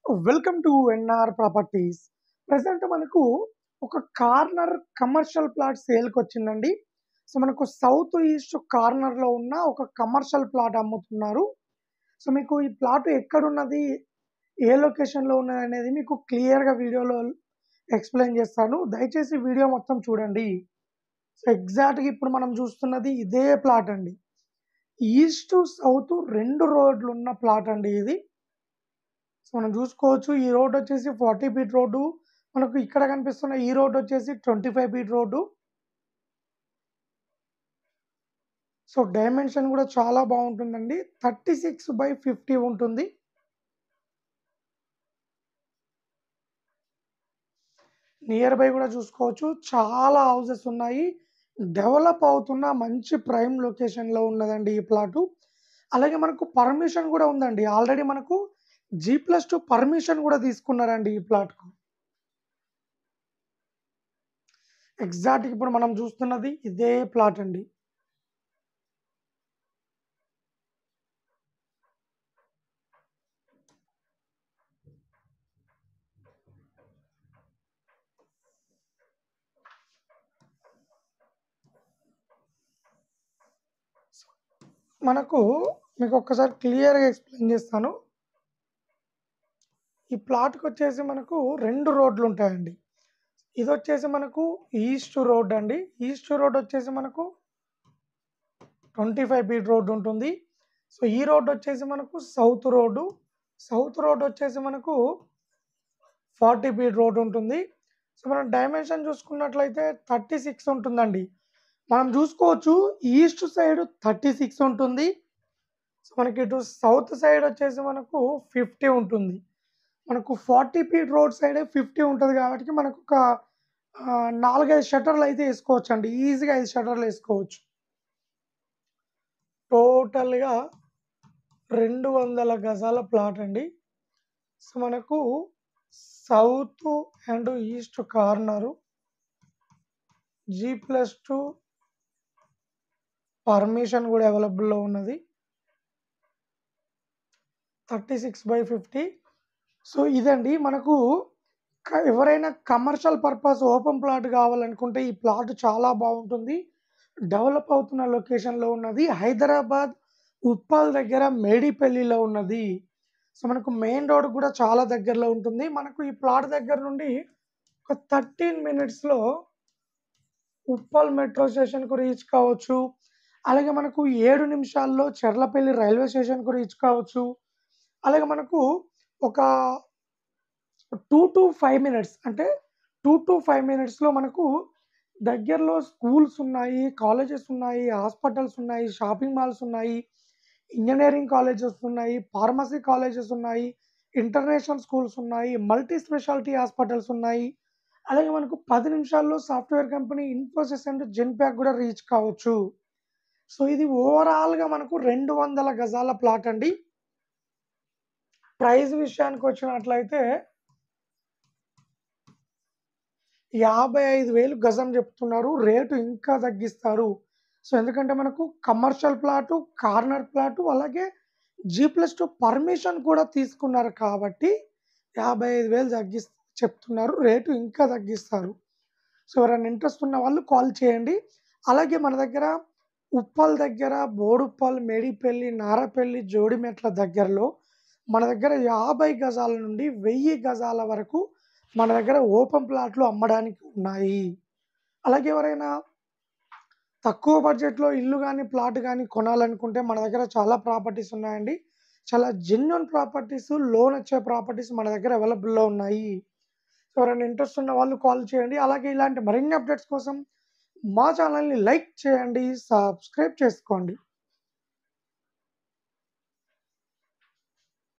Welcome to NR properties. Present మనకు ఒక corner commercial plot సేల్కి వచ్చిందండి. సో మనకు సౌత్ ఈస్ట్ కార్నర్లో ఉన్న ఒక కమర్షియల్ ప్లాట్ అమ్ముతున్నారు. సో మీకు ఈ ప్లాట్ ఎక్కడున్నది, ఏ లొకేషన్లో ఉన్నది అనేది మీకు క్లియర్గా వీడియోలో ఎక్స్ప్లెయిన్ చేస్తాను. దయచేసి వీడియో మొత్తం చూడండి. సో ఎగ్జాక్ట్గా ఇప్పుడు మనం చూస్తున్నది ఇదే ప్లాట్ అండి. ఈస్ట్ సౌత్ రెండు రోడ్లు ఉన్న ప్లాట్ అండి ఇది. సో మనం చూసుకోవచ్చు, ఈ రోడ్ వచ్చేసి 40 ఫీట్ రోడ్డు. మనకు ఇక్కడ కనిపిస్తున్న ఈ రోడ్ వచ్చేసి 25 ఫీట్ రోడ్డు. సో డైమెన్షన్ కూడా చాలా బాగుంటుందండి. 36/50 ఉంటుంది. నియర్ బై కూడా చూసుకోవచ్చు, చాలా హౌసెస్ ఉన్నాయి. డెవలప్ అవుతున్న మంచి ప్రైమ్ లొకేషన్లో ఉన్నదండి ఈ ప్లాటు. అలాగే మనకు పర్మిషన్ కూడా ఉందండి. ఆల్రెడీ మనకు G+2 పర్మిషన్ కూడా తీసుకున్నారండి ఈ ప్లాట్కు. ఎగ్జాక్ట్ ఇప్పుడు మనం చూస్తున్నది ఇదే ప్లాట్ అండి. మనకు మీకు ఒక్కసారి క్లియర్గా ఎక్స్ప్లెయిన్ చేస్తాను. ఈ ప్లాట్కి వచ్చేసి మనకు రెండు రోడ్లు ఉంటాయండి. ఇది వచ్చేసి మనకు ఈస్ట్ రోడ్ అండి. ఈస్ట్ రోడ్ వచ్చేసి మనకు 25 ఫీట్ రోడ్ ఉంటుంది. సో ఈ రోడ్ వచ్చేసి మనకు సౌత్ రోడ్డు. సౌత్ రోడ్ వచ్చేసి మనకు 40 ఫీట్ రోడ్ ఉంటుంది. సో మనం డైమెన్షన్ చూసుకున్నట్లయితే 36 ఉంటుందండి. మనం చూసుకోవచ్చు, ఈస్ట్ సైడ్ 36 ఉంటుంది. సో మనకి ఇటు సౌత్ సైడ్ వచ్చేసి మనకు 50 ఉంటుంది. మనకు 40 ఫీట్ రోడ్ సైడే 50 ఉంటుంది కాబట్టి మనకు ఒక 4-5 షట్టర్లు అయితే వేసుకోవచ్చు అండి. ఈజీగా 5 షట్టర్లు వేసుకోవచ్చు. టోటల్గా 200 గజాల ప్లాట్ అండి. సో మనకు south and east corner, G+2 permission కూడా అవైలబుల్లో ఉన్నది. 36/50. సో ఇదండి మనకు ఎవరైనా కమర్షియల్ పర్పస్ ఓపెన్ ప్లాట్ కావాలనుకుంటే ఈ ప్లాట్ చాలా బాగుంటుంది. డెవలప్ అవుతున్న లొకేషన్లో ఉన్నది. హైదరాబాద్ ఉప్పల్ దగ్గర మేడిపల్లిలో ఉన్నది. సో మనకు మెయిన్ రోడ్ కూడా చాలా దగ్గరలో ఉంటుంది. మనకు ఈ ప్లాట్ దగ్గర నుండి ఒక 13 మినిట్స్లో ఉప్పల్ మెట్రో స్టేషన్కు రీచ్ కావచ్చు. అలాగే మనకు 7 నిమిషాల్లో చెర్లపల్లి రైల్వే స్టేషన్కు రీచ్ కావచ్చు. అలాగే మనకు ఒక 2 to 5 మినిట్స్, అంటే 2 to 5 మినిట్స్లో మనకు దగ్గరలో స్కూల్స్ ఉన్నాయి, కాలేజెస్ ఉన్నాయి, హాస్పిటల్స్ ఉన్నాయి, షాపింగ్ మాల్స్ ఉన్నాయి, ఇంజనీరింగ్ కాలేజెస్ ఉన్నాయి, ఫార్మసీ కాలేజెస్ ఉన్నాయి, ఇంటర్నేషనల్ స్కూల్స్ ఉన్నాయి, మల్టీ స్పెషాలిటీ హాస్పిటల్స్ ఉన్నాయి. అలాగే మనకు 10 నిమిషాల్లో software company Infosys and Genpact కూడా రీచ్ కావచ్చు. సో ఇది ఓవరాల్గా మనకు 200 గజాల ప్లాట్ అండి. ప్రైస్ విషయానికి వచ్చినట్లయితే 55,000 గజం చెప్తున్నారు. రేటు ఇంకా తగ్గిస్తారు. సో ఎందుకంటే మనకు కమర్షియల్ ప్లాటు, కార్నర్ ప్లాటు, అలాగే G+2 పర్మిషన్ కూడా తీసుకున్నారు కాబట్టి 55,000 చెప్తున్నారు. రేటు ఇంకా తగ్గిస్తారు. సో ఎవరైనా ఇంట్రెస్ట్ ఉన్న వాళ్ళు కాల్ చేయండి. అలాగే మన దగ్గర ఉప్పల్ దగ్గర బోడుప్పల్, మేడిపల్లి, నారపల్లి, జోడిమెట్ల దగ్గరలో మన దగ్గర 50 గజాల నుండి 1000 గజాల వరకు మన దగ్గర ఓపెన్ ప్లాట్లు అమ్మడానికి ఉన్నాయి. అలాగే ఎవరైనా తక్కువ బడ్జెట్లో ఇల్లు కానీ ప్లాట్ కానీ కొనాలనుకుంటే మన దగ్గర చాలా ప్రాపర్టీస్ ఉన్నాయండి. చాలా జెన్యూన్ ప్రాపర్టీస్, లోన్ వచ్చే ప్రాపర్టీస్ మన దగ్గర అవైలబుల్లో ఉన్నాయి. ఎవరైనా ఇంట్రెస్ట్ ఉన్న వాళ్ళు కాల్ చేయండి. అలాగే ఇలాంటి మరిన్ని అప్డేట్స్ కోసం మా ఛానల్ని లైక్ చేయండి, సబ్స్క్రైబ్ చేసుకోండి.